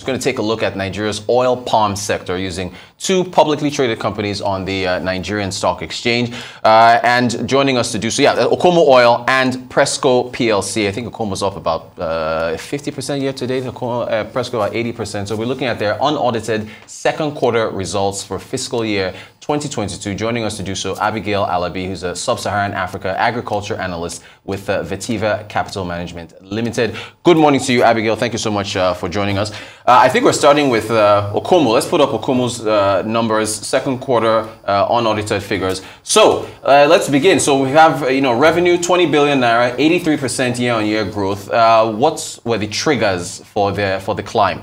going to take a look at Nigeria's oil palm sector using two publicly traded companies on the Nigerian Stock Exchange. And joining us to do so, Okomu Oil and Presco PLC. I think Okomu's up about 50% year to date, Presco about 80%. So we're looking at their unaudited second quarter results for fiscal year 2022. Joining us to do so, Abigail Alabi, who's a Sub-Saharan Africa Agriculture Analyst with Vetiva Capital Management Ltd. Good morning to you, Abigail. Thank you so much for joining us. I think we're starting with Okomu. Let's put up Okomu's numbers, second quarter unaudited figures. So let's begin. So we have revenue 20 billion naira, 83% year-on-year growth. What were the triggers for the climb?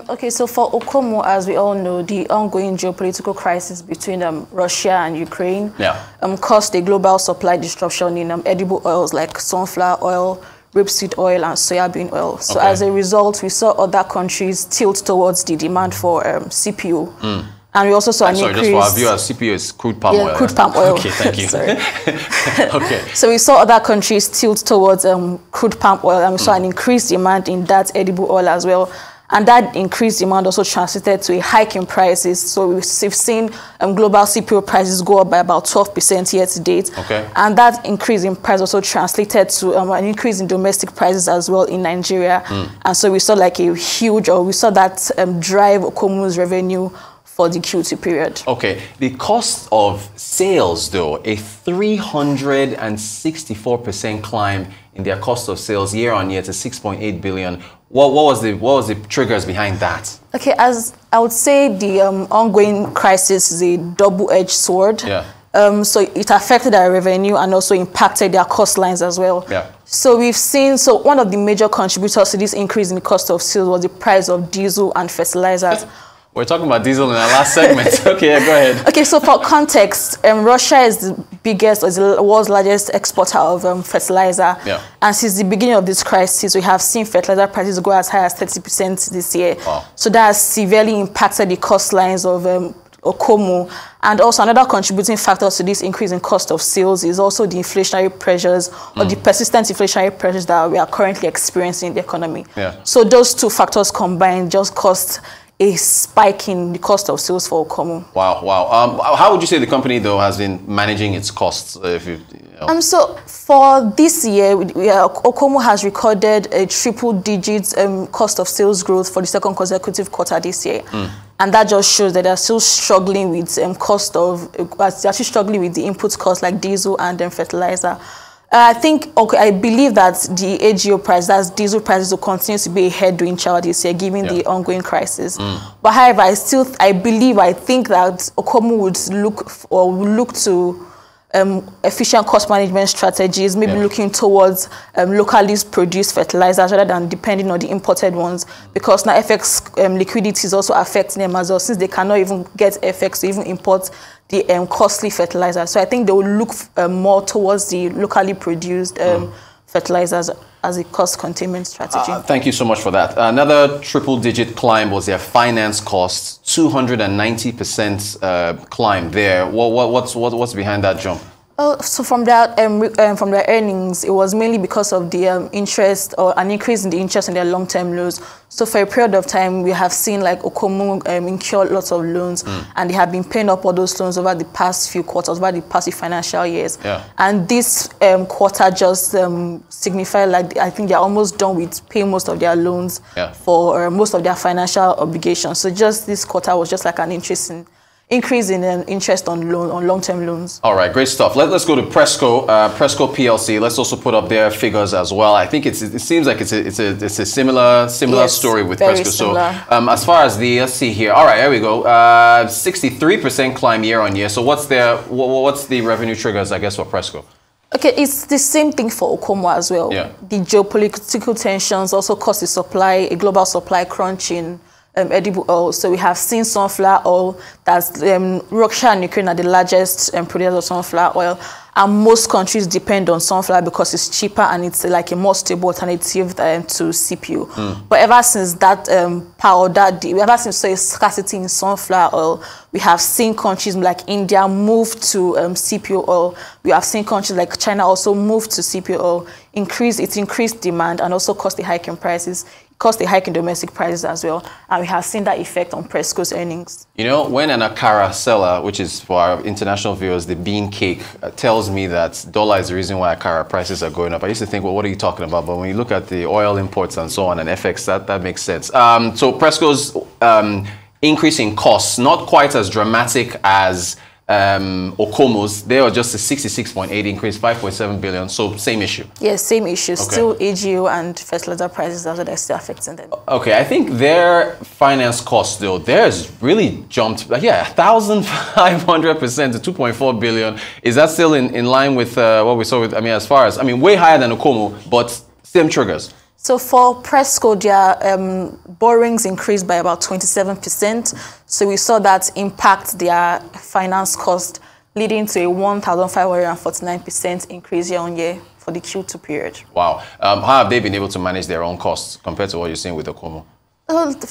Okay, so for Okomu, as we all know, the ongoing geopolitical crisis between Russia and Ukraine caused a global supply disruption in edible oils like sunflower oil, rapeseed oil, and soybean oil. So as a result, we saw other countries tilt towards the demand for CPU. And we also saw an increase. Just for our viewers, CPU is crude palm oil. Crude palm oil. Okay, thank you. Sorry. Okay. So we saw other countries tilt towards crude palm oil, and we saw an increased demand in that edible oil as well. And that increased demand also translated to a hike in prices. So we've seen global CPO prices go up by about 12% year to date. Okay. And that increase in price also translated to an increase in domestic prices as well in Nigeria. And so we saw like a huge, we saw that drive Okomu's revenue for the Q2 period. Okay. The cost of sales, though, a 364% climb in their cost of sales year on year to 6.8 billion. What was the triggers behind that? Okay, as I would say, the ongoing crisis is a double-edged sword. Yeah. So it affected our revenue and also impacted their cost lines as well. Yeah. So we've seen, one of the major contributors to this increase in the cost of sales was the price of diesel and fertilizers. We're talking about diesel in our last segment. Okay, go ahead. Okay, so for context, Russia is the biggest, or the world's largest exporter of fertilizer. Yeah. And since the beginning of this crisis, we have seen fertilizer prices go as high as 30% this year. Wow. So that has severely impacted the cost lines of Okomu. And also another contributing factor to this increase in cost of sales is also the inflationary pressures or the persistent inflationary pressures that we are currently experiencing in the economy. Yeah. So those two factors combined just caused a spike in the cost of sales for Okomu. Wow, wow. How would you say the company, though, has been managing its costs? So for this year, Okomu has recorded a triple-digit cost of sales growth for the second consecutive quarter this year. And that just shows that they're still struggling with they're still struggling with the input costs like diesel and fertilizer. I believe that the AGO price, that's diesel prices, will continue to be a headwind this year, given the ongoing crisis. But however, I think that Okomu would look to efficient cost management strategies, maybe looking towards locally produced fertilizers rather than depending on the imported ones, because now FX liquidity is also affecting them as well, since they cannot even get FX to even import the costly fertilizer. So I think they will look more towards the locally produced fertilizers as a cost containment strategy. Thank you so much for that. Another triple-digit climb was their finance costs, 290% climb there. What's behind that jump? So from their earnings, it was mainly because of the interest or an increase in the interest in their long-term loans. So for a period of time, we have seen like Okomu incur lots of loans, and they have been paying up all those loans over the past few quarters, over the past few financial years. Yeah. And this quarter just signified like I think they're almost done with paying most of their loans for most of their financial obligations. So just this quarter was just like an increase in interest on long-term loans. All right, great stuff. Let's go to Presco PLC. Let's also put up their figures as well. I think it seems like it's a similar story with Presco. Similar. So as far as let's see here. All right, here we go. 63% climb year on year. So what's the revenue triggers, I guess, for Presco? Okay, it's the same thing for Okomu as well. Yeah. The geopolitical tensions also caused a global supply crunch in edible oil. So we have seen sunflower oil, that's Russia and Ukraine are the largest producers of sunflower oil, and most countries depend on sunflower because it's cheaper and it's like a more stable alternative to CPU. But ever since that ever since a scarcity in sunflower oil, we have seen countries like India move to CPU oil. We have seen countries like China also move to CPU oil, increased demand and also caused a hike in prices. caused a hike in domestic prices as well. And we have seen that effect on Presco's earnings. You know, when an Akara seller, which is for our international viewers, the bean cake, tells me that dollar is the reason why Akara prices are going up, I used to think, well, what are you talking about? But when you look at the oil imports and so on and FX, that makes sense. So Presco's increase in costs, not quite as dramatic as Okomu's. They are just a 66.8 increase, 5.7 billion. So same issue. Yes, same issue. Okay. Still AGO and fertilizer prices are still affecting them. Okay, I think their finance costs though, theirs really jumped. Yeah, 1,500% to 2.4 billion. Is that still in line with what we saw with? I mean, as far as way higher than Okomu, but same triggers. So for Presco, their borrowings increased by about 27%. So we saw that impact their finance cost, leading to a 1,549% increase year-on-year for the Q2 period. Wow. How have they been able to manage their own costs compared to what you're seeing with Okomu?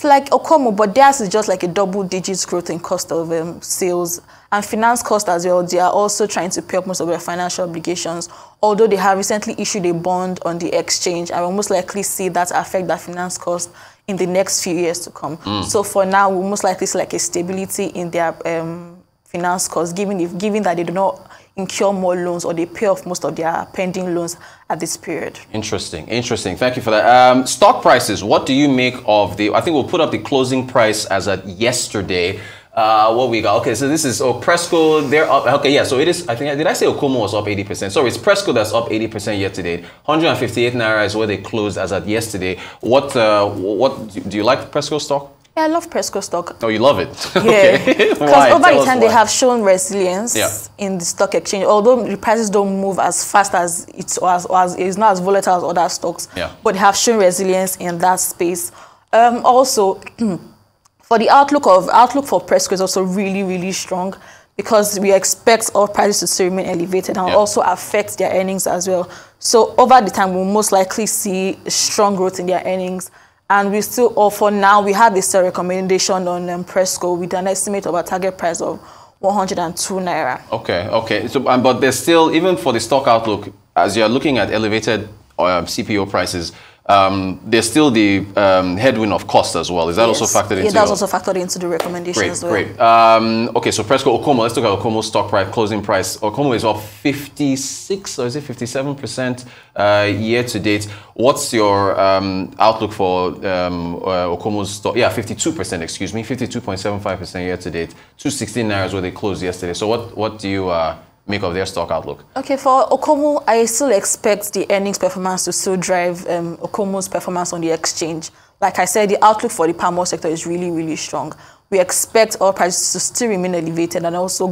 Like Okomu, but theirs is just like a double-digit growth in cost of sales. And finance cost as well, they are also trying to pay up most of their financial obligations, although they have recently issued a bond on the exchange, and we'll most likely see that affect that finance cost in the next few years to come. So for now, we'll most likely see like a stability in their finance costs, given that they do not incur more loans or they pay off most of their pending loans at this period. Interesting. Thank you for that. Stock prices, what do you make of I think we'll put up the closing price as at yesterday. What we got? Okay, so this is Presco. They're up. Okay, yeah. So it is. I think did I say Okomu was up 80%? Sorry, it's Presco that's up 80% year to date. 158 naira is where they closed as at yesterday. What do you like Presco stock? Yeah, I love Presco stock. Oh, you love it? Yeah, because over the time they have shown resilience in the stock exchange. Although the prices don't move as fast as it's not as volatile as other stocks, but they have shown resilience in that space. Also. For the outlook for Presco is also really, really strong, because we expect oil prices to still remain elevated and also affect their earnings as well. So over the time, we'll most likely see strong growth in their earnings. And we still, or for now, we have a sell recommendation on Presco with an estimate of a target price of 102 naira. Okay. So, but there's still, even for the stock outlook, as you're looking at elevated CPO prices, there's still the headwind of cost as well. Is that also factored into? Yeah, that's also factored into the recommendation as well. Great. Okay, so Presco Okomu, let's look at Okomu's stock price, closing price. Okomu is up 56 or is it 57% year to date. What's your outlook for Okomu's stock? Yeah, 52%, excuse me, 52.75% year to date. 216 naira is where they closed yesterday. So what do you make of their stock outlook? Okay, for Okomu, I still expect the earnings performance to still drive Okomu's performance on the exchange. Like I said, the outlook for the palm oil sector is really, really strong. We expect oil prices to still remain elevated and also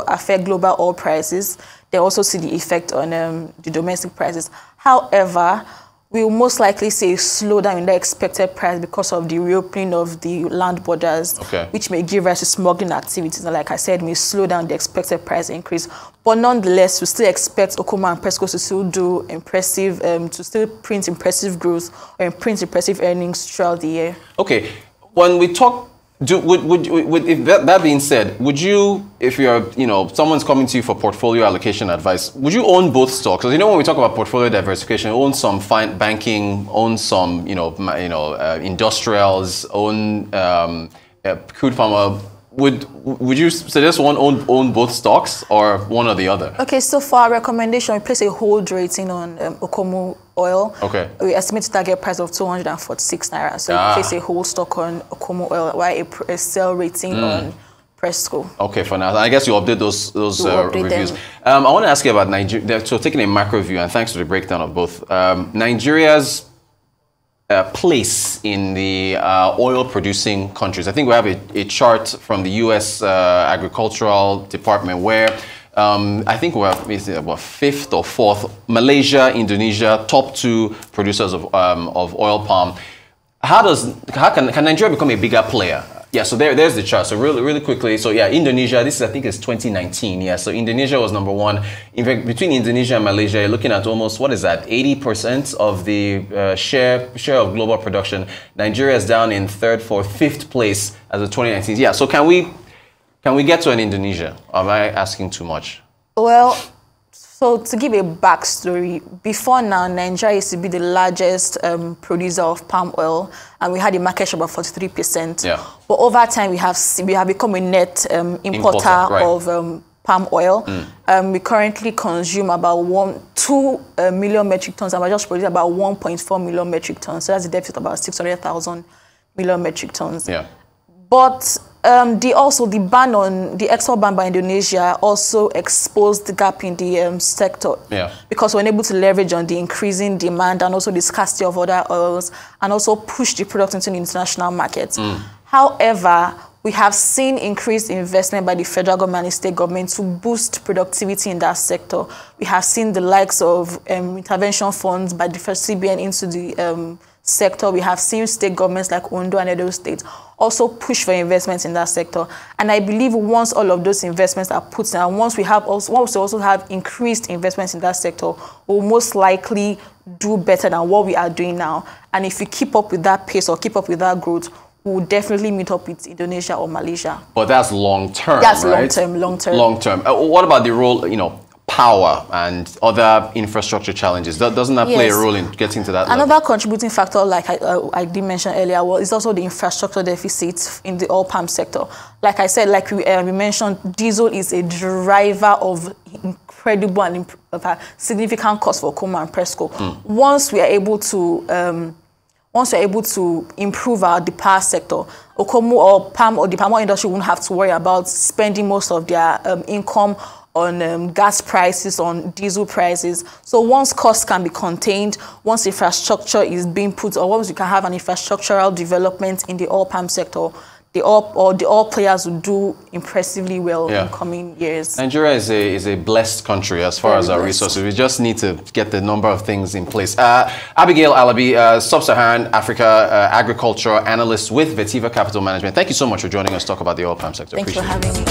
affect global oil prices. They also see the effect on the domestic prices. However, we will most likely see a slowdown in the expected price because of the reopening of the land borders, which may give rise to smuggling activities. And like I said, may slow down the expected price increase. But nonetheless, we still expect Okomu and Presco to still do impressive, to still print impressive growth or print impressive earnings throughout the year. Okay, when we talk, if that being said, would you, if you're, someone's coming to you for portfolio allocation advice, would you own both stocks? Because when we talk about portfolio diversification, own some banking, own some, industrials, own crude palm oil. Would you suggest one own both stocks or one or the other? Okay, so for our recommendation, we place a hold rating on Okomu Oil. Okay. We estimate a target price of 246 naira. So we place a hold stock on Okomu Oil, while a sell rating on Presco. Okay, for now. I guess you update those reviews. I want to ask you about Nigeria. So taking a macro view, and thanks for the breakdown of both. Nigeria's place in the oil-producing countries. I think we have a chart from the U.S. Agricultural Department where I think we're about fifth or fourth. Malaysia, Indonesia, top two producers of oil palm. How can Nigeria become a bigger player? Yeah, so there's the chart. So really quickly, so yeah, Indonesia, this is, I think it's 2019. Yeah, so Indonesia was number one. In fact, between Indonesia and Malaysia, you're looking at almost, what is that, 80% of the share of global production. Nigeria is down in third, fourth, fifth place as of 2019. Yeah, so can we get to an Indonesia? Am I asking too much? Well, So to give a backstory, before now, Nigeria used to be the largest producer of palm oil, and we had a market share of 43%. Yeah. But over time, we have become a net importer right. of palm oil. We currently consume about 2 million metric tons, and we just produce about 1.4 million metric tons. So that's a deficit of about 600,000 million metric tons. Yeah. But the export ban by Indonesia also exposed the gap in the sector. Yeah. Because we're able to leverage on the increasing demand and also the scarcity of other oils, and also push the product into the international markets. However, we have seen increased investment by the federal government and state government to boost productivity in that sector. We have seen the likes of intervention funds by the first CBN into the sector. We have seen state governments like Ondo and Edo State also push for investments in that sector. And I believe once all of those investments are put in, and once we also have increased investments in that sector, we'll most likely do better than what we are doing now. And if we keep up with that pace or keep up with that growth, we'll definitely meet up with Indonesia or Malaysia. But that's long term, That's right? long term. Long term. What about the role, power and other infrastructure challenges? Doesn't that play a role in getting to that level? Another contributing factor, like I did mention earlier, is also the infrastructure deficit in the oil palm sector. Like I said, like we mentioned, diesel is a driver of incredible and significant cost for Okomu and Presco. Once we are able to improve the power sector, Okomu or the palm oil industry won't have to worry about spending most of their income on gas prices, on diesel prices. So once costs can be contained, once infrastructure is being put, or once you can have an infrastructural development in the oil palm sector, the oil players will do impressively well in coming years. Nigeria is a blessed country as far as our resources. We just need to get the number of things in place. Abigail Alabi, Sub-Saharan Africa Agriculture Analyst with Vetiva Capital Management. Thank you so much for joining us to talk about the oil palm sector. Thanks for having me.